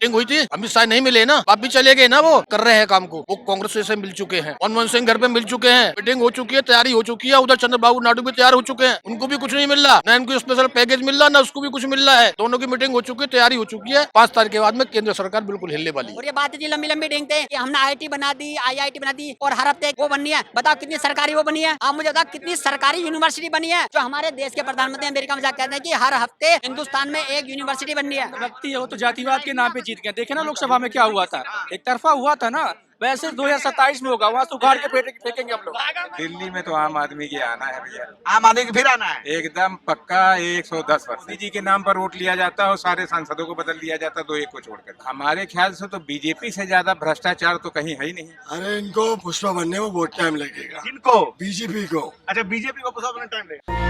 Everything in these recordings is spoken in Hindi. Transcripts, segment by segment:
मीटिंग हुई थी, अमित शाह नहीं मिले ना, आप भी चले गए ना, वो कर रहे हैं काम को, वो कांग्रेस से मिल चुके हैं, मनमोहन सिंह घर पे मिल चुके हैं, मीटिंग हो चुकी है, तैयारी हो चुकी है, उधर चंद्रबाबू नायडू भी तैयार हो चुके हैं, उनको भी कुछ नहीं मिल रहा, ना इनको स्पेशल पैकेज मिल रहा, ना उसको भी कुछ मिल रहा है। दोनों की मीटिंग हो चुकी है, तैयारी हो चुकी है, 5 तारीख के बाद में केंद्र सरकार बिल्कुल हिलने वाली है। और ये बात जी लंबी लंबी डेंगते कि हमने आईआईटी बना दी, आईआईटी बना दी और हर हफ्ते वो बननी है। बताओ कितनी सरकारी वो बनी है? आप मुझे बताओ कितनी सरकारी यूनिवर्सिटी बनी है? जो हमारे देश के प्रधानमंत्री अमेरिका में जाकर कहते हैं कि हर हफ्ते हिंदुस्तान में एक यूनिवर्सिटी बननी है। व्यक्ति है वो तो जातिवाद के नाम पे जीत गए। देखे ना लोकसभा में क्या हुआ था, एक तरफा हुआ था ना। वैसे 2027 में होगा, वहाँ से उखाड़ के फेंकेंगे हम लोग। दिल्ली में तो आम आदमी की आना है भैया, आम आदमी की फिर आना है। एकदम पक्का 110%। मोदी जी के नाम पर वोट लिया जाता है और सारे सांसदों को बदल दिया जाता है, 2 एक को छोड़कर। हमारे ख्याल से तो बीजेपी से ज्यादा भ्रष्टाचार तो कहीं है ही नहीं। अरे इनको पुष्पा बनने में बहुत टाइम लगेगा। जिनको बीजेपी को। अच्छा, बीजेपी को पुष्पा बनने टाइम लगेगा।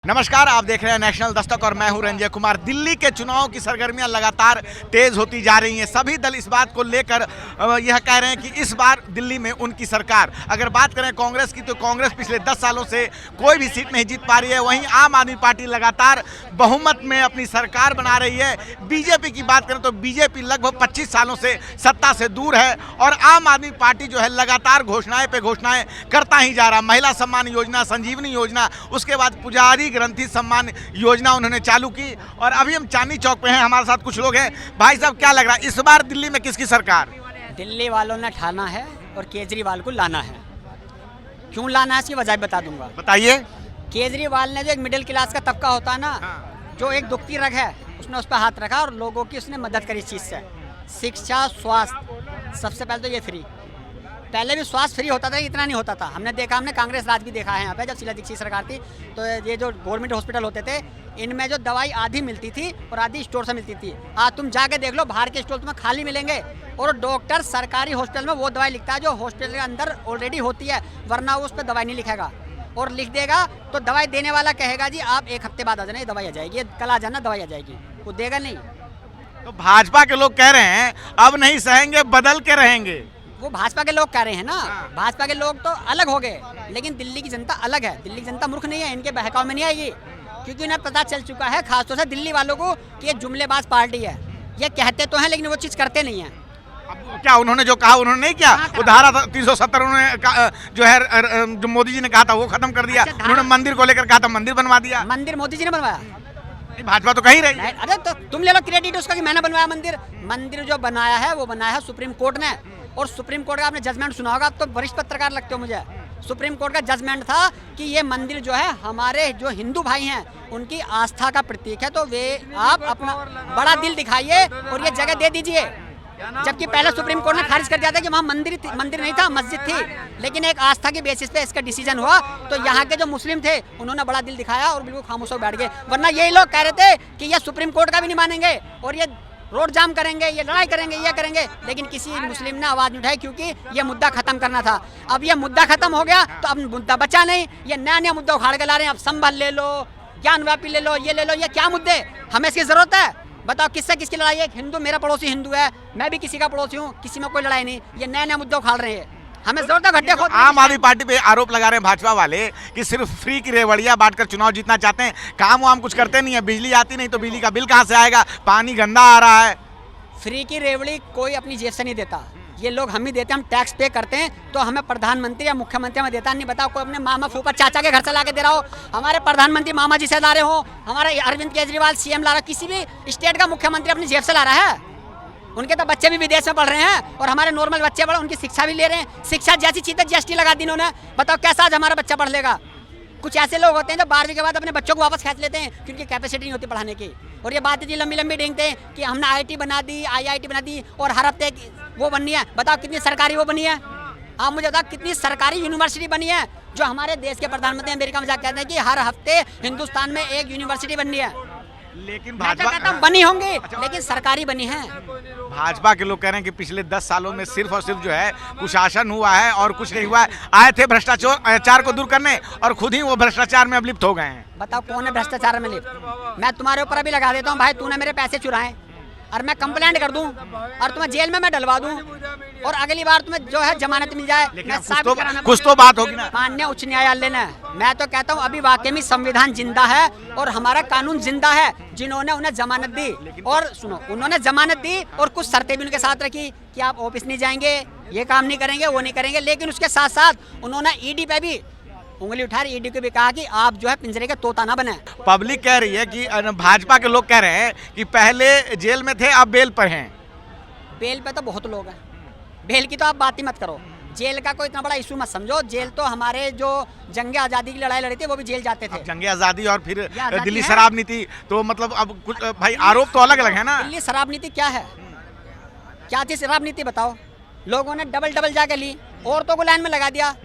नमस्कार, आप देख रहे हैं नेशनल दस्तक और मैं हूं रंजय कुमार। दिल्ली के चुनाव की सरगर्मियां लगातार तेज होती जा रही हैं। सभी दल इस बात को लेकर यह कह रहे हैं कि इस बार दिल्ली में उनकी सरकार। अगर बात करें कांग्रेस की तो कांग्रेस पिछले 10 सालों से कोई भी सीट नहीं जीत पा रही है। वहीं आम आदमी पार्टी लगातार बहुमत में अपनी सरकार बना रही है। बीजेपी की बात करें तो बीजेपी लगभग 25 सालों से सत्ता से दूर है और आम आदमी पार्टी जो है लगातार घोषणाएं पे घोषणाएं करता ही जा रहा। महिला सम्मान योजना, संजीवनी योजना, उसके बाद पुजारी ग्रंथि सम्मान योजना उन्होंने चालू की। और अभी हम चांदनी चौक पे हैं, हमारे साथ कुछ लोग हैं। भाई साहब, क्या लग रहा है इस बार दिल्ली में किसकी सरकार? दिल्ली वालों ने ठाना है और केजरीवाल को लाना है। क्यों लाना है इसकी वजह बता दूंगा। बताइए। केजरीवाल ने जो एक मिडिल क्लास का तबका होता है ना, जो एक दुखती रग है, उसने उस पर हाथ रखा और लोगों की उसने मदद करी इस चीज़ से। शिक्षा, स्वास्थ्य, सबसे पहले तो ये फ्री। पहले भी स्वास्थ्य फ्री होता था, इतना नहीं होता था। हमने देखा, हमने कांग्रेस राज भी देखा है यहाँ पे। जब शीला दीक्षित सरकार थी तो ये जो गवर्नमेंट हॉस्पिटल होते थे, इनमें जो दवाई आधी मिलती थी और आधी स्टोर से मिलती थी। आज तुम जाके देख लो, बाहर के स्टोर तुम्हें खाली मिलेंगे और डॉक्टर सरकारी हॉस्पिटल में वो दवाई लिखता है जो हॉस्पिटल के अंदर ऑलरेडी होती है, वरना वो उस पर दवाई नहीं लिखेगा। और लिख देगा तो दवाई देने वाला कहेगा जी आप 1 हफ्ते बाद आ जाना, ये दवाई आ जाएगी, कल आ जाना दवाई आ जाएगी, वो देगा नहीं। तो भाजपा के लोग कह रहे हैं अब नहीं सहेंगे, बदल के रहेंगे। वो भाजपा के लोग कह रहे हैं ना, भाजपा के लोग तो अलग हो गए, लेकिन दिल्ली की जनता अलग है। दिल्ली की जनता मूर्ख नहीं है, इनके बहकाव में नहीं आएगी, क्योंकि उन्हें पता चल चुका है, खासतौर से दिल्ली वालों को, कि ये जुमलेबाज पार्टी है। ये कहते तो हैं लेकिन वो चीज़ करते नहीं हैं। क्या उन्होंने जो कहा उन्होंने नहीं किया? वो धारा 370 उन्होंने जो है, जो मोदी जी ने कहा था वो खत्म कर दिया। उन्होंने मंदिर को लेकर कहा था, मंदिर बनवा दिया। मंदिर मोदी जी ने बनवाया? भाजपा तो कहीं रही। अरे तो तुम ले लो क्रेडिट उसका कि मैंने बनवाया मंदिर। मंदिर जो बनाया है वो बनाया है सुप्रीम कोर्ट ने, और सुप्रीम कोर्ट का आपने जजमेंट सुना होगा। आप तो वरिष्ठ पत्रकार लगते हो मुझे। सुप्रीम कोर्ट का जजमेंट था कि ये मंदिर जो है हमारे जो हिंदू भाई हैं उनकी आस्था का प्रतीक है, तो वे आप अपना बड़ा दिल दिखाइए और ये जगह दे दीजिए। जबकि पहले सुप्रीम कोर्ट ने खारिज कर दिया था कि वहाँ मंदिर नहीं था, मस्जिद थी, लेकिन एक आस्था के बेसिस पे इसका डिसीजन हुआ। तो यहाँ के जो मुस्लिम थे उन्होंने बड़ा दिल दिखाया और बिल्कुल खामोश होकर बैठ गए। वरना यही लोग कह रहे थे कि ये सुप्रीम कोर्ट का भी नहीं मानेंगे और ये रोड जाम करेंगे, ये लड़ाई करेंगे, ये करेंगे, लेकिन किसी मुस्लिम ने आवाज नहीं उठाई, क्योंकि ये मुद्दा खत्म करना था। अब ये मुद्दा खत्म हो गया तो अब मुद्दा बचा नहीं। ये नया नया मुद्दा उखाड़ के ला रहे हैं। अब संभल ले लो, ज्ञान व्यापी ले लो, ये ले लो। ये क्या मुद्दे, हमें इसकी जरूरत है? बताओ किससे किसकी लड़ाई है? हिंदू, मेरा पड़ोसी हिंदू है, मैं भी किसी का पड़ोसी हूँ, किसी में कोई लड़ाई नहीं। ये नया नया मुद्दा उखाड़ रहे हैं, हमें जरूरत है गड्ढे खोदने की। आम आदमी पार्टी पे आरोप लगा रहे हैं भाजपा वाले कि सिर्फ फ्री की रेवड़ियां बांटकर चुनाव जीतना चाहते हैं, काम वाम कुछ करते नहीं है। बिजली आती नहीं तो बिजली का बिल कहाँ से आएगा? पानी गंदा आ रहा है। फ्री की रेवड़ी कोई अपनी जेब से नहीं देता, ये लोग हम ही देते हैं। हम टैक्स पे करते हैं, तो हमें प्रधानमंत्री या मुख्यमंत्री हमें देता नहीं। बताओ कोई अपने मामा फूफा चाचा के घर से ला के दे रहा हो, हमारे प्रधानमंत्री मामा जी से ला रहे हो, हमारे अरविंद केजरीवाल सीएम ला रहा, किसी भी स्टेट का मुख्यमंत्री अपनी जेब से ला रहा है। उनके तो बच्चे भी विदेश में पढ़ रहे हैं और हमारे नॉर्मल बच्चे पढ़, उनकी शिक्षा भी ले रहे हैं। शिक्षा जैसी चीज़ GST लगा दी इन्होंने। बताओ कैसा आज हमारा बच्चा पढ़ लेगा? कुछ ऐसे लोग होते हैं जो 12वीं के बाद अपने बच्चों को वापस खींच लेते हैं क्योंकि उनकी कैपेसिटी नहीं होती पढ़ाने की। और ये बात जी लंबी लंबी डेंगते हैं कि हमने आईआईटी बना दी, आईआईटी बना दी और हर हफ्ते वो बननी है। बताओ कितनी सरकारी वो बनी है? आप मुझे बताओ कितनी सरकारी यूनिवर्सिटी बनी है? जो हमारे देश के प्रधानमंत्री अमेरिका में जाकर कहते हैं कि हर हफ्ते हिंदुस्तान में एक यूनिवर्सिटी बननी है। लेकिन भाजपा बनी होंगी, लेकिन सरकारी बनी है। भाजपा के लोग कह रहे हैं कि पिछले 10 सालों में सिर्फ और सिर्फ जो है कुशासन हुआ है और कुछ नहीं हुआ है। आए थे भ्रष्टाचार को दूर करने और खुद ही वो भ्रष्टाचार में अब लिप्त हो गए हैं। बताओ कौन है भ्रष्टाचार में लिप्त? मैं तुम्हारे ऊपर अभी लगा देता हूँ भाई, तूने मेरे पैसे चुराए, और मैं कंप्लेंट कर दूं और तुम्हें जेल में मैं डलवा दूं और अगली बार तुम्हें जो है जमानत मिल जाए, लेकिन मैं अब साबित कराना कुछ तो बात होगी ना। माननीय उच्च न्यायालय ने, मैं तो कहता हूँ अभी वाकई में संविधान जिंदा है और हमारा कानून जिंदा है। जिन्होंने उन्हें जमानत दी और सुनो, उन्होंने जमानत दी और कुछ शर्तें भी उनके साथ रखी कि आप ऑफिस नहीं जाएंगे, ये काम नहीं करेंगे, वो नहीं करेंगे, लेकिन उसके साथ साथ उन्होंने ईडी पे भी उंगली उठा रही, ईडी को भी कहा कि आप जो है पिंजरे के तोता ना बने। पब्लिक कह रही है कि भाजपा के लोग कह रहे हैं कि पहले जेल में थे अब बेल पर हैं। बेल पे तो बहुत लोग हैं, बेल की तो आप बात ही मत करो, जेल का कोई इतना बड़ा इशू मत समझो। जेल तो हमारे जो जंग आज़ादी की लड़ाई लड़ी थी वो भी जेल जाते थे। जंग आज़ादी और फिर आज़ादी दिल्ली है। शराब नीति, तो मतलब अब कुछ भाई आरोप तो अलग अलग है ना। दिल्ली शराब नीति क्या है, क्या थी शराब नीति बताओ? लोगों ने डबल डबल जाके ली, औरतों को लाइन में लगा दिया।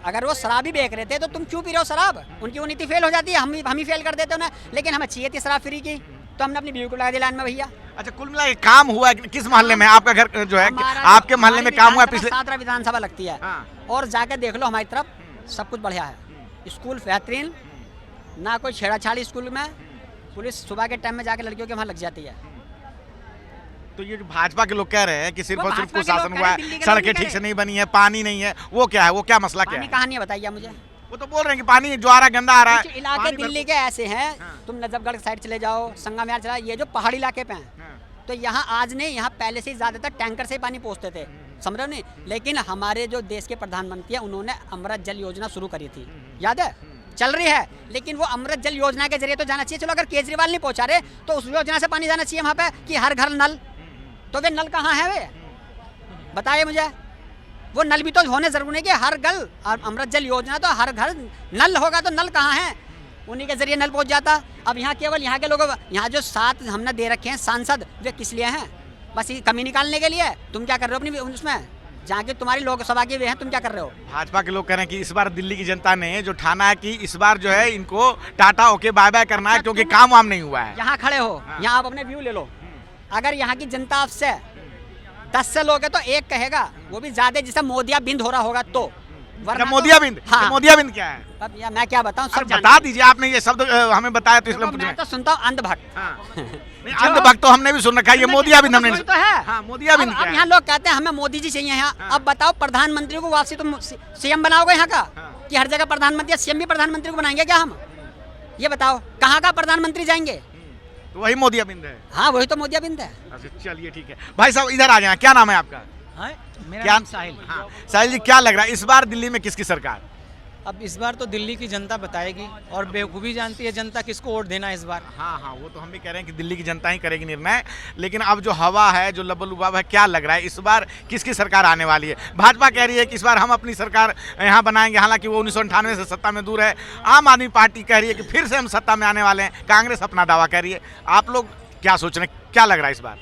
अगर वो शराब ही बेच रहे थे तो तुम क्यों पी रहे हो शराब? उनकी वो नीति फेल हो जाती है, हम ही फेल कर देते उन्हें। लेकिन हमें चाहिए थी शराब फ्री की, तो हमने अपनी बीवी को लगा दिया लाइन में भैया। अच्छा, कुल मिला के काम हुआ है किस मोहल्ले में? आपका घर जो है हमारा आपके मोहल्ले में काम हुआ है पिछले? सातरा विधानसभा लगती है और जाके देख लो हमारी तरफ सब कुछ बढ़िया है, स्कूल बेहतरीन, ना कोई छेड़ाछाड़ी स्कूल में। पुलिस सुबह के टाइम में जाके लड़कियों के वहाँ लग जाती है। तो ये जो भाजपा के लोग कह रहे हैं कि सिर्फ वो और सिर्फ भाजपा के लोग कुशासन कह हुआ रहे हैं, है, दिल्ली के लोग सड़कें नहीं ठीक कह से नहीं बनी है, पानी नहीं है, वो क्या है, वो क्या मसला क्या पानी है? कहानी बताइए मुझे। वो तो बोल रहे हैं कि पानी जो आ रहा है गंदा आ रहा है। कुछ इलाके पानी दिल्ली के ऐसे हैं, तुम नजफगढ़ साइड चले जाओ, संगम विहार चला, ये जो पहाड़ी इलाके पे हैं, तो यहाँ आज नहीं, यहाँ पहले से ही ज्यादातर टैंकर से ही पानी पहुँचते थे, समझ रहे हो नहीं? लेकिन हमारे जो देश के प्रधानमंत्री हैं उन्होंने अमृत जल योजना शुरू करी थी, याद है? चल रही है, लेकिन वो अमृत जल योजना के जरिए तो जाना चाहिए। चलो अगर केजरीवाल नहीं पहुंचा रहे तो उस योजना से पानी जाना चाहिए वहाँ पे कि हर घर नल। तो वे नल कहाँ है वे, बताइए मुझे। वो नल भी तो होने जरूर नहीं कि हर घर, अमृत जल योजना तो हर घर नल होगा, तो नल कहाँ है? उन्हीं के जरिए नल पहुंच जाता। अब यहाँ केवल यहाँ के लोग, यहाँ जो 7 हमने दे रखे हैं सांसद, वे किस लिए हैं? बस ये कमी निकालने के लिए। तुम क्या कर रहे हो अपनी उसमें, जहाँ की तुम्हारी लोकसभा के वे हैं, तुम क्या कर रहे हो? भाजपा के लोग कह रहे हैं कि इस बार दिल्ली की जनता ने जो ठाना है कि इस बार जो है इनको टाटा ओके बाय बाय करना है, क्योंकि काम वाम नहीं हुआ है। यहाँ खड़े हो, यहाँ आप अपने व्यू ले लो। अगर यहाँ की जनता आपसे 10 से लोग है तो एक कहेगा, वो भी ज्यादा, जिसे मोदिया बिंद हो रहा होगा तो। वरना तो- मोदियाबिंद, हाँ। मोदियाबिंद क्या है? अब या मैं क्या बताऊँ, सब बता दीजिए, आपने ये शब्द हमें बताया तो इसलिए जानते हैं। मैं तो सुनता हूँ अंधभक्त। अंधभक्त तो हमने भी सुन रखा है, ये मोदियाबिंद हमने वही तो है। हाँ, मोदियाबिंद अब क्या है? यहाँ लोग कहते हैं हमें मोदी जी चाहिए यहाँ। अब बताओ, प्रधानमंत्री को वापसी तुम सीएम बनाओगे यहाँ का, कि हर जगह प्रधानमंत्री, सीएम भी प्रधानमंत्री को बनाएंगे क्या हम? ये बताओ, कहाँ का प्रधानमंत्री जाएंगे? तो वही मोदियाबिंद है। हाँ, वही तो मोदियाबिंद है। अच्छा, चलिए ठीक है। भाई साहब इधर आ जाए, क्या नाम है आपका? मेरा क्या नाम साहिल। हाँ, साहिल जी, क्या लग रहा है इस बार दिल्ली में किसकी सरकार? अब इस बार तो दिल्ली की जनता बताएगी और बेवकूफ़ी जानती है जनता किसको वोट देना है इस बार। हाँ, वो तो हम भी कह रहे हैं कि दिल्ली की जनता ही करेगी निर्णय, लेकिन अब जो हवा है, जो लबल उबाब है, क्या लग रहा है इस बार किसकी सरकार आने वाली है? भाजपा कह रही है कि इस बार हम अपनी सरकार यहाँ बनाएंगे, हालांकि वो 1998 से सत्ता में दूर है। आम आदमी पार्टी कह रही है कि फिर से हम सत्ता में आने वाले हैं। कांग्रेस अपना दावा कह रही है। आप लोग क्या सोच रहे हैं, क्या लग रहा है इस बार?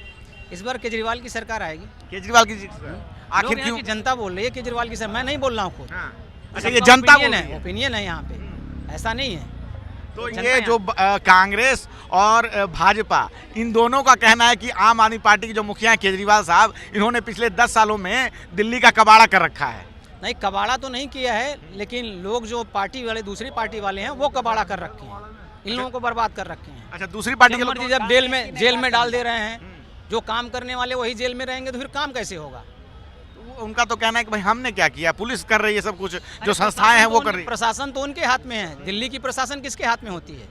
इस बार केजरीवाल की सरकार आएगी। केजरीवाल की आखिर लोग क्यों? यहाँ की जनता बोल रही है केजरीवाल की सरकार, मैं नहीं बोल रहा हूँ खुद। अच्छा, ये जनता बोल ओपिनियन रही है। है, ओपिनियन है यहाँ पे, ऐसा नहीं है। तो जनता ये यहाँ- जो कांग्रेस और भाजपा, इन दोनों का कहना है कि आम आदमी पार्टी के जो मुखिया हैं केजरीवाल साहब, इन्होंने पिछले 10 सालों में दिल्ली का कबाड़ा कर रखा है। नहीं, कबाड़ा तो नहीं किया है, लेकिन लोग जो पार्टी वाले, दूसरी पार्टी वाले हैं, वो कबाड़ा कर रखे हैं, इन लोगों को बर्बाद कर रखे हैं। अच्छा, दूसरी पार्टी के जब लोग मर्जी जब जेल में डाल दे रहे हैं, जो काम करने वाले वही जेल में रहेंगे, तो फिर काम कैसे होगा? उनका तो कहना है कि भाई हमने क्या किया, पुलिस कर रही है सब कुछ, जो संस्थाएं हैं वो कर रही है। प्रशासन तो उनके हाथ में है। दिल्ली की प्रशासन किसके हाथ में होती है?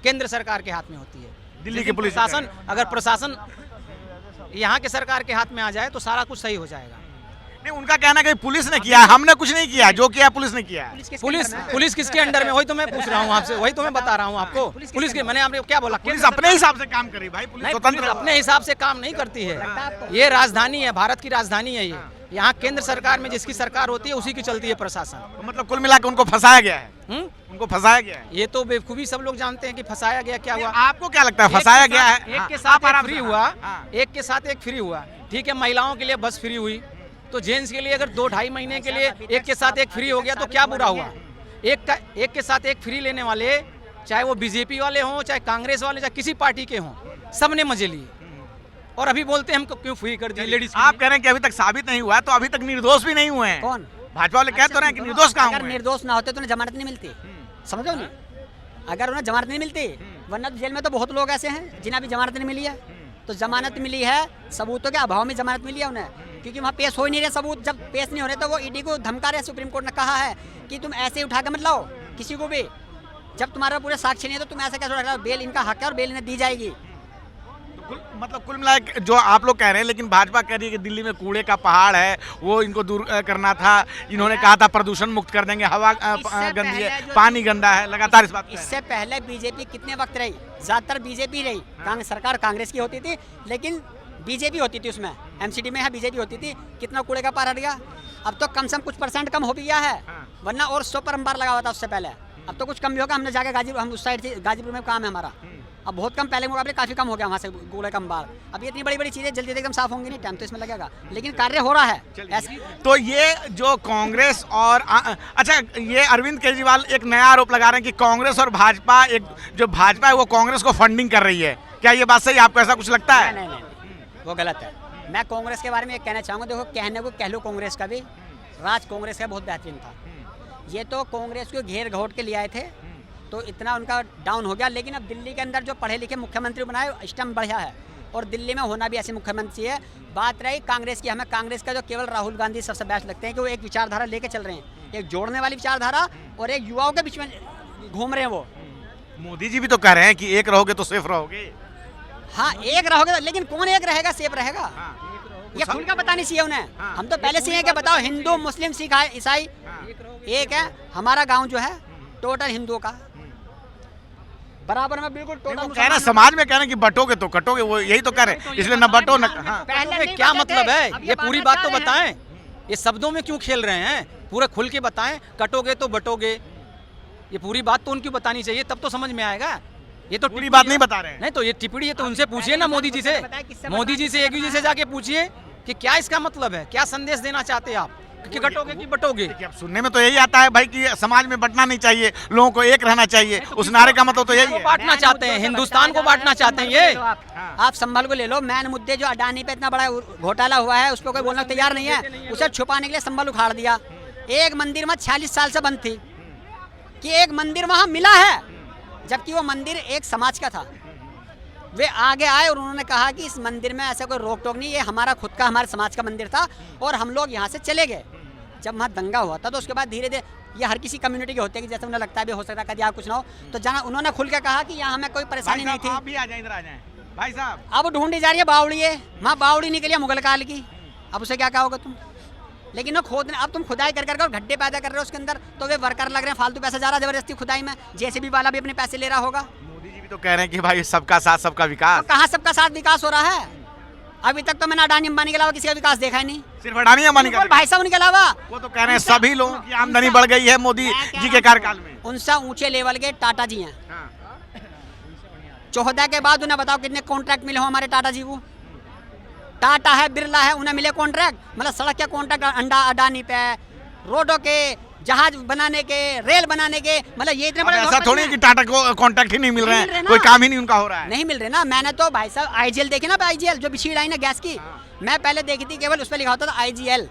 केंद्र सरकार के हाथ में होती है। दिल्ली की लेकिन पुलिस प्रशासन, अगर प्रशासन यहाँ के सरकार के हाथ में आ जाए तो सारा कुछ सही हो जाएगा। नहीं, उनका कहना है कि पुलिस ने किया है, हमने कुछ नहीं किया, जो किया पुलिस ने किया है। पुलिस किसके अंडर में? वही तो मैं पूछ रहा हूँ आपसे, वही तो मैं बता रहा हूँ आपको। पुलिस के, मैंने आपने क्या बोला? पुलिस अपने हिसाब से काम करी भाई, पुलिस नहीं, स्वतंत्र पुलिस अपने हिसाब से काम नहीं करती है। ये राजधानी है, भारत की राजधानी है ये। यहाँ केंद्र सरकार में जिसकी सरकार होती है उसी की चलती है प्रशासन। तो मतलब कुल मिलाकर उनको फंसाया गया है। उनको फंसाया गया है। ये तो बेवकूफी सब लोग जानते हैं कि फंसाया गया। क्या हुआ? आपको क्या लगता है फंसाया गया है? एक के हाँ, साथ आप एक आराम फ्री से- हुआ, हाँ। एक के साथ एक फ्री हुआ। ठीक है, महिलाओं के लिए बस फ्री हुई, तो जेंट्स के लिए अगर 2-2.5 महीने के लिए एक के साथ एक फ्री हो गया तो क्या बुरा हुआ? एक के साथ एक फ्री लेने वाले, चाहे वो बीजेपी वाले हों, चाहे कांग्रेस वाले, चाहे किसी पार्टी के हों, सबने मजे लिए। और अभी बोलते हैं हमको क्यों फ्री कर दिया लेडीज। आप कह रहे हैं कि अभी तक साबित नहीं हुआ है, तो अभी तक निर्दोष भी नहीं हुए हैं। कौन? भाजपा वाले कह तो रहे हैं कि निर्दोष कहाँ अगर हुए हैं? निर्दोष ना होते तो उन्हें जमानत नहीं मिलती, समझो नहीं? अगर उन्हें जमानत नहीं मिलती, वरना जेल में तो बहुत लोग ऐसे हैं जिन्हें अभी जमानत नहीं मिली है। तो जमानत मिली है, सबूतों के अभाव में जमानत मिली है उन्हें, क्योंकि वहाँ पेश हो ही नहीं रहे सबूत। जब पेश नहीं हो रहे तो वो ईडी को धमका रहे। सुप्रीम कोर्ट ने कहा है कि तुम ऐसे ही उठा के मत लाओ किसी को भी, जब तुम्हारे पूरे साक्ष्य नहीं है तो तुम ऐसे कैसे उठा लाओ। बेल इनका हक है और बेल इन्हें दी जाएगी। मतलब कुल मिला के जो आप लोग कह रहे हैं, लेकिन भाजपा कह रही है कि दिल्ली में कूड़े का पहाड़ है, वो इनको दूर करना था। इन्होंने कहा था प्रदूषण मुक्त कर देंगे, हवा गंदी है, पानी गंदा है, लगातार इस बात पे इससे पहले बीजेपी कितने वक्त रही, ज्यादातर बीजेपी रही। सरकार कांग्रेस की होती थी लेकिन बीजेपी होती थी, उसमें एमसीडी में बीजेपी होती थी। कितना कूड़े का पार हट गया। अब तो कम से कम कुछ % कम हो भी गया है, वरना और 100 पर अंबार लगा हुआ था उससे पहले। अब तो कुछ कम भी होगा। हमने जाके गाजीपुर, हम उस साइड से गाजीपुर में काम है हमारा, अब बहुत कम, पहले के मुकाबले काफ़ी कम हो गया वहाँ से कूड़े का अंबार। अब ये इतनी बड़ी बड़ी चीज़ें जल्दी एकदम साफ होंगी नहीं, टाइम तो इसमें लगेगा, लेकिन कार्य हो रहा है। तो ये जो कांग्रेस और अच्छा, ये अरविंद केजरीवाल एक नया आरोप लगा रहे हैं कि कांग्रेस और भाजपा, एक जो भाजपा है वो कांग्रेस को फंडिंग कर रही है। क्या ये बात सही, आपको ऐसा कुछ लगता है? नहीं, वो गलत है। मैं कांग्रेस के बारे में एक कहना चाहूँगा, देखो कहने को कह लो, कांग्रेस का भी राज कांग्रेस का बहुत बेहतरीन था। ये तो कांग्रेस को घेर घोट के ले आए थे तो इतना उनका डाउन हो गया। लेकिन अब दिल्ली के अंदर जो पढ़े लिखे मुख्यमंत्री बनाए, स्टम्प बढ़िया है, और दिल्ली में होना भी ऐसे मुख्यमंत्री है। बात रही कांग्रेस की, हमें कांग्रेस का जो केवल राहुल गांधी सबसे बेस्ट लगते हैं कि वो एक विचारधारा लेके चल रहे हैं, एक जोड़ने वाली विचारधारा, और एक युवाओं के बीच में घूम रहे हैं वो। मोदी जी भी तो कह रहे हैं कि एक रहोगे तो सेफ रहोगे। हाँ, एक रहोगे, लेकिन कौन एक रहेगा, सेफ रहेगा? ये खुल का बतानी चाहिए उन्हें। हम तो पहले से हैं कि बताओ, हिंदू मुस्लिम सिख ईसाई एक है। हमारा गांव जो है टोटल हिंदुओं का बराबर में, बिल्कुल टोटल। कह रहे समाज में कह रहे हैं कि बटोगे तो कटोगे, वो यही तो कह रहे हैं, इसलिए न बटो न। पहले क्या मतलब है, ये पूरी बात तो बताएं। ये शब्दों में क्यों खेल रहे हैं, पूरा खुल के बताएं। कटोगे तो बटोगे, ये पूरी बात तो उनकी बतानी चाहिए, तब तो समझ में आएगा। ये तो पूरी बात नहीं बता रहे हैं। नहीं तो ये टिप्पणी है, तो उनसे पूछिए ना, मोदी जी से। मोदी जी से, एक जी से जाके पूछिए कि क्या इसका मतलब है, क्या संदेश देना चाहते हैं आप, कि कटोगे कि बटोगे। अब सुनने में तो यही आता है भाई कि समाज में बंटना नहीं चाहिए, लोगों को एक रहना चाहिए। उस नारे का मतलब तो यही है। बांटना चाहते हैं, हिंदुस्तान को बांटना चाहते हैं ये। आप संभल को ले लो। मैन मुद्दे जो अडानी पे इतना बड़ा घोटाला हुआ है, उस पर कोई बोलना तैयार नहीं है। उसे छुपाने के लिए संभल उखाड़ दिया। एक मंदिर में 46 साल से बंद थी, कि एक मंदिर वहां मिला है, जबकि वो मंदिर एक समाज का था। वे आगे आए और उन्होंने कहा कि इस मंदिर में ऐसा कोई रोक टोक नहीं, ये हमारा खुद का, हमारे समाज का मंदिर था, और हम लोग यहाँ से चले गए। जब वहाँ दंगा हुआ था तो उसके बाद धीरे धीरे, ये हर किसी कम्युनिटी के होते हैं कि जैसे उन्हें लगता है भी हो सकता है कभी यहाँ कुछ ना हो, तो जहाँ उन्होंने खुल के कहा कि यहाँ हमें कोई परेशानी नहीं थी। आप भी आ जाएं, इधर आ जाएं भाई साहब। अब ढूंढी जा रही है बावड़ी, है वहाँ बावड़ी निकली है मुगल काल की, अब उसे क्या कहोगे तुम। लेकिन वो खोद, अब तुम खुदाई कर कर गड्ढे पैदा कर रहे हो उसके अंदर, तो वे वर्कर लग रहे हैं, फालतू पैसा जा रहा है जबरदस्ती खुदाई में। जेसीबी वाला भी अपने पैसे ले रहा होगा। मोदी जी भी तो कह रहे हैं कि भाई सबका साथ सबका विकास। तो कहाँ सबका साथ विकास हो रहा है? अभी तक तो मैंने अडानी अंबानी के अलावा किसी का विकास देखा ही नहीं। सिर्फ अडानी अंबानी का भाई साहब उनके अलावा। वो तो कह रहे हैं सभी लोगों की आमदनी बढ़ गई है मोदी जी के कार्यकाल में। उनसे ऊंचे लेवल के टाटा जी हैं। 14 के बाद उन्हें बताओ कितने कॉन्ट्रैक्ट मिले हो हमारे टाटा जी को। टाटा है, बिरला है, उन्हें मिले कॉन्ट्रैक्ट, मतलब सड़क के कॉन्ट्रैक्ट अडानी पे, रोडों के, जहाज बनाने के, रेल बनाने के, मतलब ये इतने बड़े। ऐसा थोड़ी है कि टाटा को कॉन्ट्रैक्ट ही नहीं मिल रहे हैं, कोई काम ही नहीं उनका हो रहा है। नहीं मिल रहे ना। मैंने तो भाई साहब IGL देखी ना, IGL जो बिछी लाइन है गैस की, मैं पहले देखी थी, केवल उस पर लिखा होता था IGL।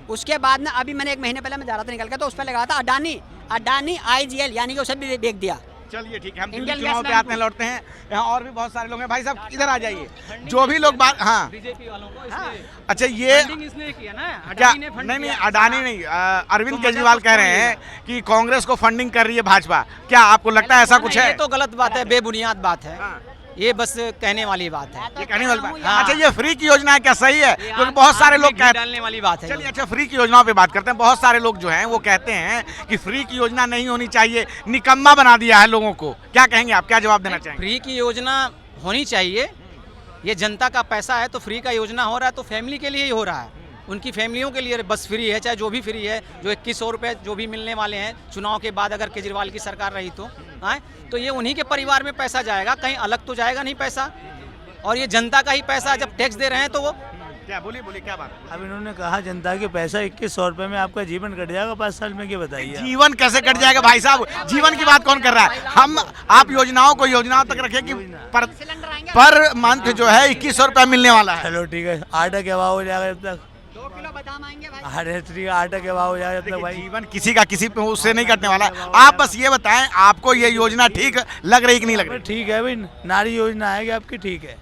उसके बाद ना अभी मैंने 1 महीने पहले मैं जा रहा था निकल के, तो उस पर लगा था अडानी IGL, यानी कि उसे भी बेच दिया। चलिए ठीक है, हम इंडियन चुनाव पे गैस आते हैं, लौटते हैं। यहाँ और भी बहुत सारे लोग हैं। भाई साहब इधर आ जाइए। जो भी लोग बात, हाँ बीजेपी वालों को अच्छा, ये इसने किया ना, क्या, नहीं अडानी नहीं, अरविंद केजरीवाल कह रहे हैं कि कांग्रेस को फंडिंग कर रही है भाजपा। क्या आपको लगता है ऐसा कुछ है? ये तो गलत बात है, बेबुनियाद बात है। ये बस कहने वाली बात है। ये कहने वाली बात। अच्छा, ये फ्री की योजना है, क्या सही है? क्योंकि बहुत सारे लोग डालने वाली बात है। चलिए अच्छा, फ्री की योजनाओं पे बात करते हैं। बहुत सारे लोग जो हैं वो कहते हैं कि फ्री की योजना नहीं होनी चाहिए, निकम्मा बना दिया है लोगों को। क्या कहेंगे आप, क्या जवाब देना चाहेंगे? फ्री की योजना होनी चाहिए, ये जनता का पैसा है, तो फ्री का योजना हो रहा है तो फैमिली के लिए ही हो रहा है, उनकी फैमिलियों के लिए बस फ्री है, चाहे जो भी फ्री है, जो 2100 रुपये जो भी मिलने वाले हैं चुनाव के बाद, अगर केजरीवाल की सरकार रही तो ये उन्हीं के परिवार में पैसा जाएगा, कहीं अलग तो जाएगा नहीं पैसा। और ये जनता का ही पैसा, जब टैक्स दे रहे हैं तो वो क्या बोलिए क्या बात? अब इन्होंने कहा जनता के पैसा 2100 रुपये में आपका जीवन कट जाएगा 5 साल में, क्या बताइए? जीवन कैसे कट जाएगा भाई साहब? जीवन की बात कौन कर रहा है? हम आप योजनाओं तक रखें कि पर मंथ जो है 2100 रुपया मिलने वाला है। चलो ठीक है, आटा के भाव हो जाएगा जब तक, 2 किलो बादाम आएंगे भाई। अरे ठीक है, आटा के भाव हो जाएगा जब तक भाई। जीवन किसी का किसी पे उससे नहीं कटने वाला है। आप बस ये बताएं, आपको ये योजना ठीक लग रही कि नहीं लग रही? ठीक है भाई, नारी योजना आएगी आपकी, ठीक है।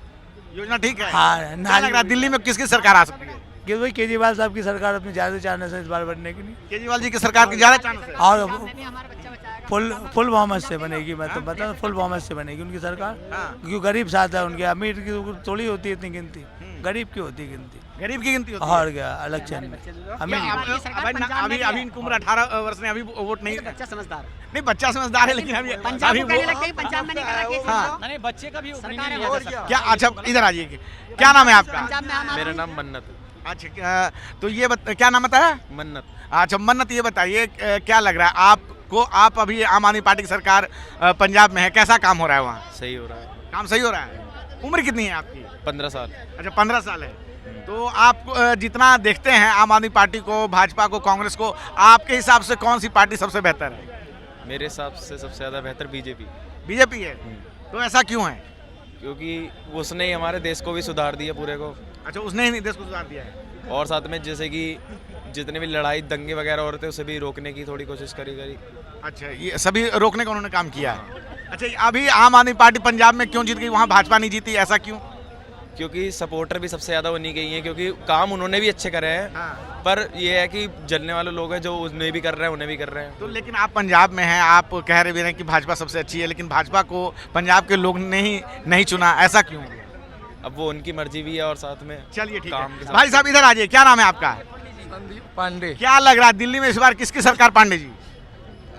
योजना ठीक है। हाँ, क्या नाली- लग रहा है दिल्ली में किसकी सरकार आ सकती है? कि भाई केजरीवाल साहब की सरकार अपनी ज़्यादा चांस है इस बार बनने की नहीं। केजरीवाल जी की सरकार की ज्यादा चांस है। और फुल बहुमत से बनेगी, मैं तो बता फुल बहुमत से बनेगी उनकी सरकार। हाँ। क्योंकि गरीब साथ है उनके, अमीर की तो थोड़ी होती है इतनी गिनती, गरीब की होती है गिनती। गरीब की गिनती होती है। और क्या इलेक्शन में अमीर अभी अभी इनकी उम्र 18 वर्ष ने अभी वोट नहीं। बच्चा समझदार नहीं बच्चा समझदार है लेकिन अभी पंजाब अभी को कहने वो- लगते हैं, पंजाब में नहीं कर रहा केस हाँ। नहीं बच्चे का भी सरकार है opinion वो। नहीं आता। क्या अच्छा इधर आ जाइए, क्या नाम है आपका? पंजाब में हम मेरा नाम मन्नत अच्छा तो ये क्या नाम बताया? मन्नत। अच्छा मन्नत, ये बताइए क्या लग रहा है आपको, आप अभी आम आदमी पार्टी की सरकार पंजाब में है, कैसा काम हो रहा है वहाँ? सही हो रहा है। काम सही हो रहा है। उम्र कितनी है आपकी? 15 साल। अच्छा 15 साल है। तो आप जितना देखते हैं आम आदमी पार्टी को, भाजपा को, कांग्रेस को, आपके हिसाब से कौन सी पार्टी सबसे बेहतर है? मेरे हिसाब से सबसे ज़्यादा बेहतर बीजेपी, बीजेपी है। तो ऐसा क्यों है? क्योंकि उसने ही हमारे देश को भी सुधार दिया पूरे को। अच्छा उसने ही नहीं देश को सुधार दिया है। और साथ में जैसे कि जितने भी लड़ाई दंगे वगैरह हो रहे थे उसे भी रोकने की थोड़ी कोशिश करी। अच्छा ये सभी रोकने का उन्होंने काम किया है। अच्छा अभी आम आदमी पार्टी पंजाब में क्यों जीत गई, वहाँ भाजपा नहीं जीती, ऐसा क्यों? क्योंकि सपोर्टर भी सबसे ज़्यादा उन्हीं के ही हैं, क्योंकि काम उन्होंने भी अच्छे करे हैं। हाँ। पर ये है कि जलने वाले लोग हैं जो उन्हें भी कर रहे हैं, उन्हें भी कर रहे हैं। तो लेकिन आप पंजाब में हैं, आप कह रहे भी हैं कि भाजपा सबसे अच्छी है, लेकिन भाजपा को पंजाब के लोग ने ही नहीं चुना, ऐसा क्यों? अब वो उनकी मर्जी भी है और साथ में चलिए ठीक काम के है। साथ- भाई साहब इधर आ जाइए, क्या नाम है आपका? पांडे। क्या लग रहा है दिल्ली में इस बार किसकी सरकार? पांडे जी।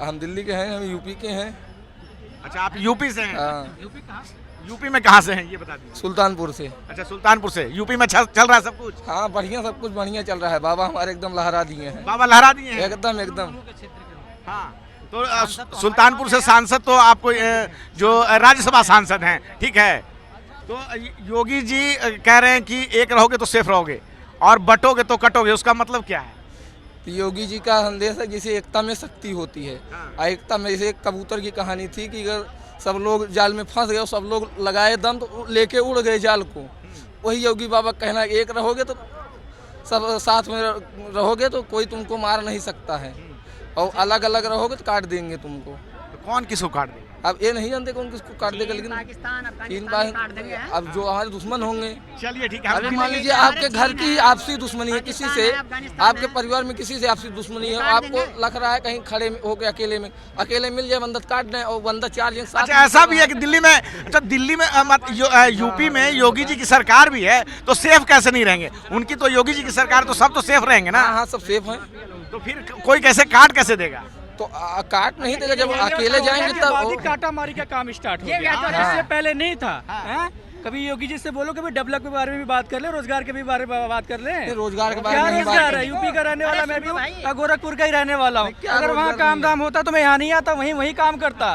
हम दिल्ली के हैं, हम यूपी के हैं। अच्छा आप यूपी से हैं? हाँ, यूपी में कहाँ से हैं ये बता दीजिए। सुल्तानपुर से। अच्छा सुल्तानपुर से। यूपी में चल रहा है सब कुछ? हाँ बढ़िया, सब कुछ बढ़िया चल रहा है। बाबा हमारे एकदम लहरा दिए हैं, बाबा लहरा दिए हैं। एकदम एकदम। हाँ तो सुल्तानपुर से सांसद तो आपको जो राज्यसभा सांसद हैं, ठीक है। तो योगी जी कह रहे हैं कि एक रहोगे तो सेफ रहोगे और बटोगे तो कटोगे, उसका मतलब क्या है? तो योगी जी का संदेश है जैसे एकता में शक्ति होती है। हाँ। एकता में जैसे एक कबूतर की कहानी थी कि अगर सब लोग जाल में फंस गए और सब लोग लगाए दम तो लेके उड़ गए जाल को। वही योगी बाबा कहना है, एक रहोगे तो सब साथ में रहोगे तो कोई तुमको मार नहीं सकता है, और अलग अलग रहोगे तो काट देंगे तुमको। तो कौन किसको काट देगा? अब ये नहीं जानते कौन किसको काट देगा, लेकिन पाकिस्तान चीन अफगानिस्तान काट देंगे हैं। अब जो हमारे दुश्मन होंगे। चलिए ठीक है। अभी मान लीजिए आपके घर की ही आपसी दुश्मनी है किसी से, आपके परिवार में किसी से आपसी दुश्मनी है, आपको लग रहा है कहीं खड़े होकर अकेले में, अकेले मिल जाए बंदा काट दें और बंदा 4 जन साथ। अच्छा ऐसा भी है कि दिल्ली में, अच्छा दिल्ली में यूपी में योगी जी की सरकार भी है, तो सेफ कैसे नहीं रहेंगे? उनकी तो योगी जी की सरकार, तो सब तो सेफ रहेंगे ना। हाँ हाँ सब सेफ हैं। तो फिर कोई कैसे काट कैसे देगा? तो काट नहीं देगा, जब अकेले जाएंगे तब। काटा मारी का काम स्टार्ट हो ये गया। क्या तो इससे पहले नहीं था। हैं? कभी योगी जी से बोलो कभी डेवलप के बारे में भी बात कर ले, रोजगार के भी बारे में बात कर ले। रोजगार के बारे क्या में नहीं बात रोजगार है? करें। यूपी का रहने वाला मैं भी हूँ, भाई। गोरखपुर का ही रहने वाला हूँ। क्या अगर वहाँ रोजगार काम नहीं दाम होता तो मैं यहाँ नहीं आता, वहीं वहीं काम करता।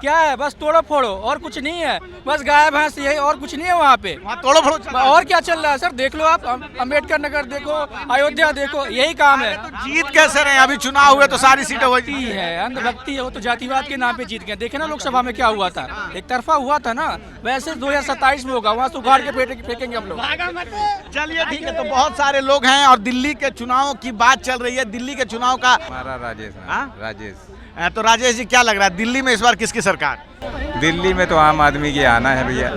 क्या है, बस तोड़ो फोड़ो और कुछ नहीं है, बस गाय भैंस यही और कुछ नहीं है वहाँ पे। वहाँ तोड़ो फोड़ो चल रहा है। और क्या चल रहा है सर? देख लो आप, अम्बेडकर नगर देखो, अयोध्या देखो, यही काम है। तो जीत कैसे रहे? अभी चुनाव हुए तो सारी सीटें हो भक्ति है, अंधभक्ति है, वो तो जातिवाद के नाम पे जीत गए। देखे ना लोकसभा में क्या हुआ था, एक तरफा हुआ था ना। वैसे 2027 में होगा, वहाँ से उखाड़ के फेंकेंगे हम लोग। चलिए ठीक है। तो बहुत सारे लोग हैं और दिल्ली के चुनाव की बात चल रही है। दिल्ली के चुनाव का हमारा राजेश है। हाँ? राजेश। तो राजेश जी क्या लग रहा है दिल्ली में इस बार किसकी सरकार? दिल्ली में तो आम आदमी की आना है भैया,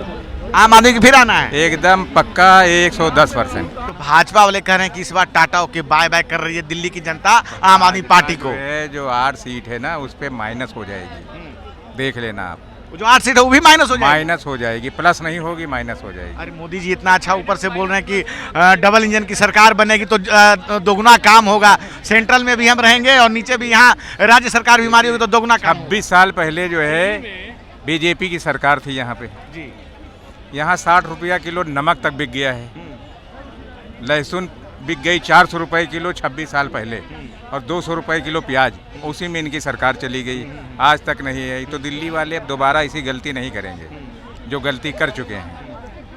आम आदमी की फिर आना है? एकदम पक्का 110%। तो भाजपा वाले कह रहे हैं कि इस बार टाटा होके बाय बाय कर रही है दिल्ली की जनता आम आदमी पार्टी को। जो 8 सीट है ना उस पे माइनस हो जाएगी, देख लेना आप। जो 8 सीट है वो भी माइनस हो जाएगी? माइनस हो जाएगी, प्लस नहीं होगी, माइनस हो जाएगी। अरे मोदी जी इतना अच्छा ऊपर से बोल रहे हैं कि डबल इंजन की सरकार बनेगी तो दोगुना काम होगा। सेंट्रल में भी हम रहेंगे और नीचे भी यहाँ राज्य सरकार भी हमारी होगी तो दोगुना काम। 26 साल पहले जो है बीजेपी की सरकार थी यहाँ पे जी। यहाँ 60 रुपया किलो नमक तक बिक गया है, लहसुन बिक गई 400 रुपये किलो 26 साल पहले, और 200 रुपये किलो प्याज। उसी में इनकी सरकार चली गई, आज तक नहीं है। तो दिल्ली वाले अब दोबारा ऐसी गलती नहीं करेंगे जो गलती कर चुके हैं,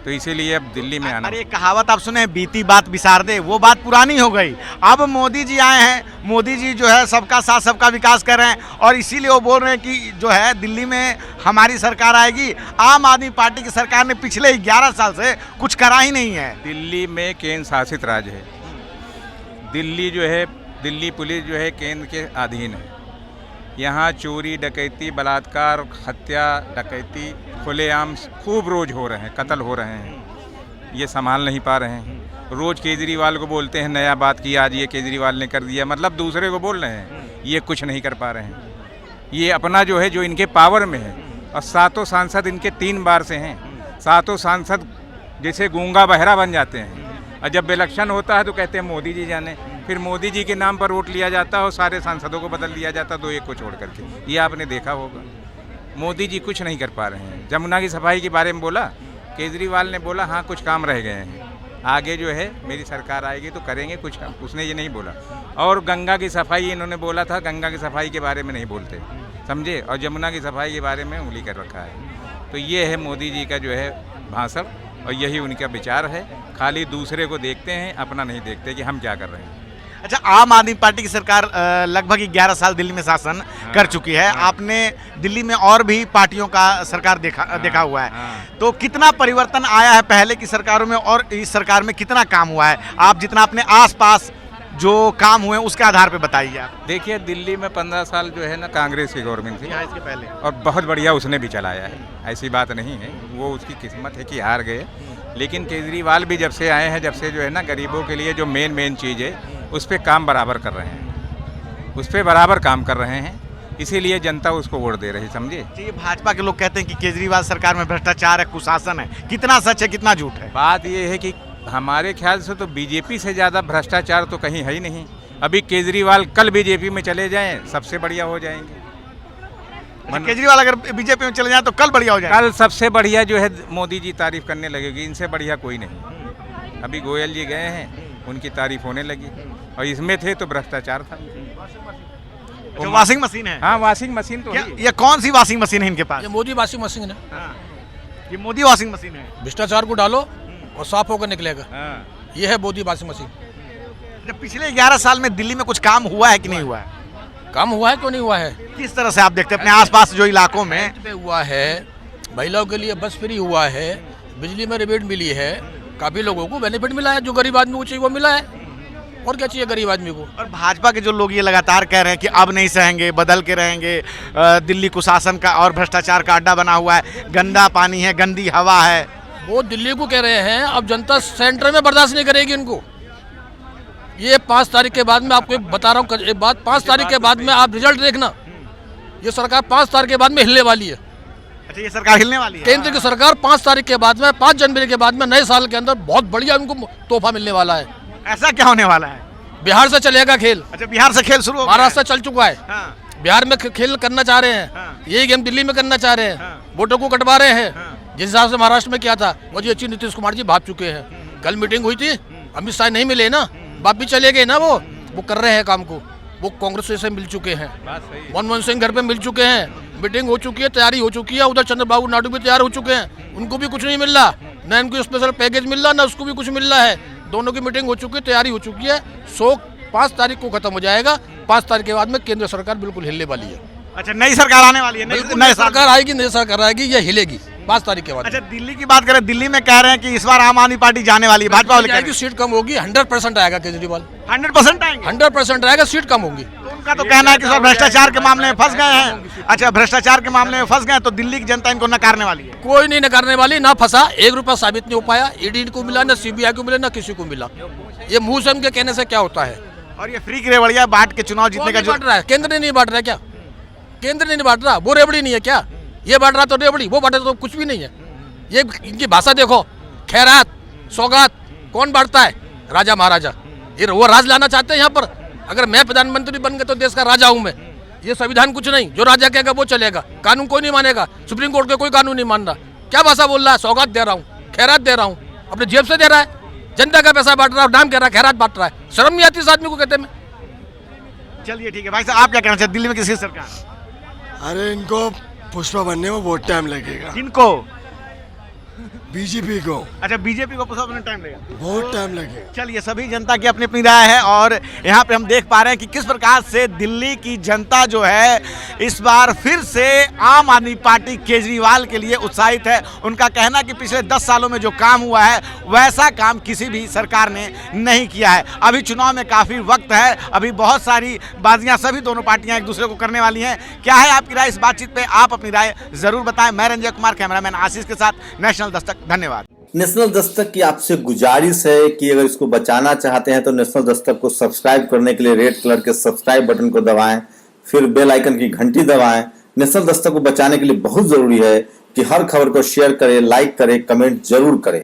तो इसीलिए अब दिल्ली में आना। अरे एक कहावत आप सुने, बीती बात बिसार दे, वो बात पुरानी हो गई। अब मोदी जी आए हैं, मोदी जी जो है सबका साथ सबका विकास कर रहे हैं और इसीलिए वो बोल रहे हैं कि जो है दिल्ली में हमारी सरकार आएगी। आम आदमी पार्टी की सरकार ने पिछले 11 साल से कुछ करा ही नहीं है। दिल्ली में केंद्र शासित राज्य है, दिल्ली जो है, दिल्ली पुलिस जो है केंद्र के अधीन है। यहाँ चोरी डकैती बलात्कार हत्या डकैती खुलेआम खूब रोज हो रहे हैं, कत्ल हो रहे हैं। ये संभाल नहीं पा रहे हैं। रोज़ केजरीवाल को बोलते हैं नया बात किया, आज ये केजरीवाल ने कर दिया, मतलब दूसरे को बोल रहे हैं, ये कुछ नहीं कर पा रहे हैं। ये अपना जो है जो इनके पावर में है, और 7 सांसद इनके 3 बार से हैं। 7 सांसद जैसे गूंगा बहरा बन जाते हैं, और जब इलेक्शन होता है तो कहते हैं मोदी जी जाने, फिर मोदी जी के नाम पर वोट लिया जाता है और सारे सांसदों को बदल दिया जाता है 2-1 को छोड़ करके। ये आपने देखा होगा। मोदी जी कुछ नहीं कर पा रहे हैं। जमुना की सफाई के बारे में बोला, केजरीवाल ने बोला हाँ कुछ काम रह गए हैं, आगे जो है मेरी सरकार आएगी तो करेंगे कुछ काम, उसने ये नहीं बोला। और गंगा की सफाई इन्होंने बोला था, गंगा की सफाई के बारे में नहीं बोलते, समझे, और जमुना की सफाई के बारे में उंगली कर रखा है। तो ये है मोदी जी का जो है भाषण, और यही उनका विचार है। खाली दूसरे को देखते हैं, अपना नहीं देखते कि हम क्या कर रहे हैं। अच्छा, आम आदमी पार्टी की सरकार लगभग 11 साल दिल्ली में शासन कर चुकी है। आपने दिल्ली में और भी पार्टियों का सरकार देखा हुआ है, तो कितना परिवर्तन आया है पहले की सरकारों में और इस सरकार में कितना काम हुआ है? आप जितना अपने आसपास जो काम हुए उसके आधार पे बताइए आप। देखिए, दिल्ली में 15 साल जो है ना कांग्रेस की गवर्नमेंट थी, इसके पहले, और बहुत बढ़िया उसने भी चलाया है, ऐसी बात नहीं है। वो उसकी किस्मत है कि हार गए। लेकिन केजरीवाल भी जब से आए हैं, जब से जो है ना गरीबों के लिए जो मेन चीज़ है उस पर काम बराबर कर रहे हैं, उस पर बराबर काम कर रहे हैं, इसीलिए जनता उसको वोट दे रही, समझे। ये भाजपा के लोग कहते हैं कि केजरीवाल सरकार में भ्रष्टाचार है, कुशासन है। कितना सच है, कितना झूठ है? बात ये है कि हमारे ख्याल से तो बीजेपी से ज़्यादा भ्रष्टाचार तो कहीं है ही नहीं। अभी केजरीवाल कल बीजेपी में चले जाएं, सबसे बढ़िया हो जाएंगे। केजरीवाल अगर बीजेपी में चले जाए तो कल बढ़िया हो जाए। कल सबसे बढ़िया जो है मोदी जी तारीफ करने लगेगी, इनसे बढ़िया कोई नहीं। अभी गोयल जी गए हैं, उनकी तारीफ होने लगी, और इसमें थे तो भ्रष्टाचार था। तो वॉशिंग मशीन है? हाँ, वॉशिंग मशीन तो है। ये कौन सी वॉशिंग मशीन है इनके पास? ये मोदी वॉशिंग मशीन है। ये मोदी वॉशिंग मशीन है। भ्रष्टाचार को डालो और साफ होकर निकलेगा। ये है मोदी वॉशिंग मशीन। जब पिछले 11 साल में दिल्ली में कुछ काम हुआ है कि नहीं हुआ है? काम हुआ है क्यों नहीं हुआ है? किस तरह से आप देखते हैं अपने आसपास जो इलाकों में? हुआ है, महिलाओं के लिए बस फ्री हुआ है, बिजली में रिबेट मिली है, काफी लोगों को बेनिफिट मिला है, जो गरीब आदमी को चाहिए वो मिला है। और क्या चाहिए गरीब आदमी को? और भाजपा के जो लोग ये लगातार कह रहे हैं कि अब नहीं सहेंगे, बदल के रहेंगे, दिल्ली कुशासन का और भ्रष्टाचार का अड्डा बना हुआ है, गंदा पानी है, गंदी हवा है। वो दिल्ली को कह रहे हैं, अब जनता सेंटर में बर्दाश्त नहीं करेगी इनको। ये 5 तारीख के बाद में आपको बता रहा हूँ एक बात, 5 तारीख के बाद में आप रिजल्ट देखना, ये सरकार 5 तारीख के बाद में हिलने वाली है। अच्छा, ये सरकार हिलने वाली है? केंद्र की सरकार 5 तारीख के बाद में, 5 जनवरी के बाद में, नए साल के अंदर बहुत बढ़िया उनको तोहफा मिलने वाला है। ऐसा क्या होने वाला है? बिहार से चलेगा खेल। अच्छा, बिहार से खेल शुरू हो गया है? महाराष्ट्र चल चुका है। बिहार में खेल करना चाह रहे हैं, यही गेम दिल्ली में करना चाह रहे हैं, वोटों को कटवा रहे हैं। जिस हिसाब से महाराष्ट्र में किया था वो जी अच्छी नीतीश कुमार जी भाग चुके हैं। कल मीटिंग हुई थी, अमित शाह नहीं मिले ना, बाप भी चले गए ना, वो कर रहे हैं काम को, वो कांग्रेस से मिल चुके हैं, मनमोहन सिंह घर पे मिल चुके हैं, मीटिंग हो चुकी है, तैयारी हो चुकी है, उधर चंद्रबाबू नायडू भी तैयार हो चुके हैं, उनको भी कुछ नहीं मिल रहा, ना इनको स्पेशल पैकेज मिल रहा, ना उसको भी कुछ मिल रहा है। दोनों की मीटिंग हो चुकी है, तैयारी हो चुकी है, 5 तारीख को खत्म हो जाएगा। 5 तारीख के बाद में केंद्र सरकार बिल्कुल हिलने वाली है। अच्छा, नई सरकार आने वाली है? नई सरकार आएगी, नई सरकार आएगी, ये हिलेगी 5 तारीख के बाद। अच्छा, दिल्ली की बात करें, दिल्ली में कह रहे हैं कि इस बार आम आदमी पार्टी जाने वाली है, भाजपा वाले कह रहे हैं। सीट कम होगी, 100% आएगा केजरीवाल। 100% आएंगे? 100% आएगा, सीट कम होगी। तो उनका तो कहना है कि सर भ्रष्टाचार के मामले में फंस गए हैं। अच्छा, भ्रष्टाचार के मामले में फंस गए तो दिल्ली की जनता इनको नकारने वाली है? कोई नहीं नकारने वाली, ना फंसा, 1 रुपया साबित नहीं हो पाया, ईडी को मिला, ना सीबीआई को मिला, ना किसी को मिला। ये मुंह से उनके कहने से क्या होता है? और ये फ्री की रेवड़िया बांट के चुनाव जीतने का जो बांट रहा है, केंद्र ने नहीं बांट रहा क्या? केंद्र ने नहीं बांट रहा, वो रेवड़ी नहीं है क्या? ये बांट रहा तो रेवड़ी, वो बांटे तो कुछ भी नहीं है। ये इनकी भाषा देखो, खैरात, सौगात कौन बांटता है? राजा महाराजा। ये वो राज लाना चाहते हैं यहाँ पर। अगर मैं प्रधानमंत्री बन गया तो देश का राजा हूँ मैं। ये संविधान कुछ नहीं, जो राजा कहेगा वो चलेगा, कानून कोई नहीं मानेगा, सुप्रीम कोर्ट के कोई कानून नहीं मान रहा। क्या भाषा बोल रहा है? सौगात दे रहा हूँ, खैरात दे रहा हूँ, अपने जेब से दे रहा है, जनता का पैसा बांट रहा है, नाम कह रहा है खैरात बांट रहा है। शर्म नहीं आती इस आदमी को कहते में? चलिए ठीक है भाई साहब, आप क्या कहना चाहते हैं दिल्ली में किसकी सरकार? अरे इनको पुष्पा बनने में बहुत टाइम लगेगा। किनको? बीजेपी को। अच्छा, बीजेपी को पुष्पा बनने टाइम लगेगा? बहुत टाइम लगेगा। चलिए, सभी जनता की अपनी अपनी राय है और यहाँ पे हम देख पा रहे हैं कि किस प्रकार से दिल्ली की जनता जो है इस बार फिर से आम आदमी पार्टी केजरीवाल के लिए उत्साहित है। उनका कहना कि पिछले 10 सालों में जो काम हुआ है वैसा काम किसी भी सरकार ने नहीं किया है। अभी चुनाव में काफ़ी वक्त है, अभी बहुत सारी बाजियाँ सभी दोनों पार्टियाँ एक दूसरे को करने वाली हैं। क्या है आपकी राय इस बातचीत पर? आप अपनी राय ज़रूर बताएं। मैं रंजय कुमार, कैमरामैन आशीष के साथ, नेशनल दस्तक। धन्यवाद। नेशनल दस्तक की आपसे गुजारिश है कि अगर इसको बचाना चाहते हैं तो नेशनल दस्तक को सब्सक्राइब करने के लिए रेड कलर के सब्सक्राइब बटन को दबाएं, फिर बेल आइकन की घंटी दबाएं। नेशनल दस्तक को बचाने के लिए बहुत जरूरी है कि हर खबर को शेयर करें, लाइक करें, कमेंट जरूर करें।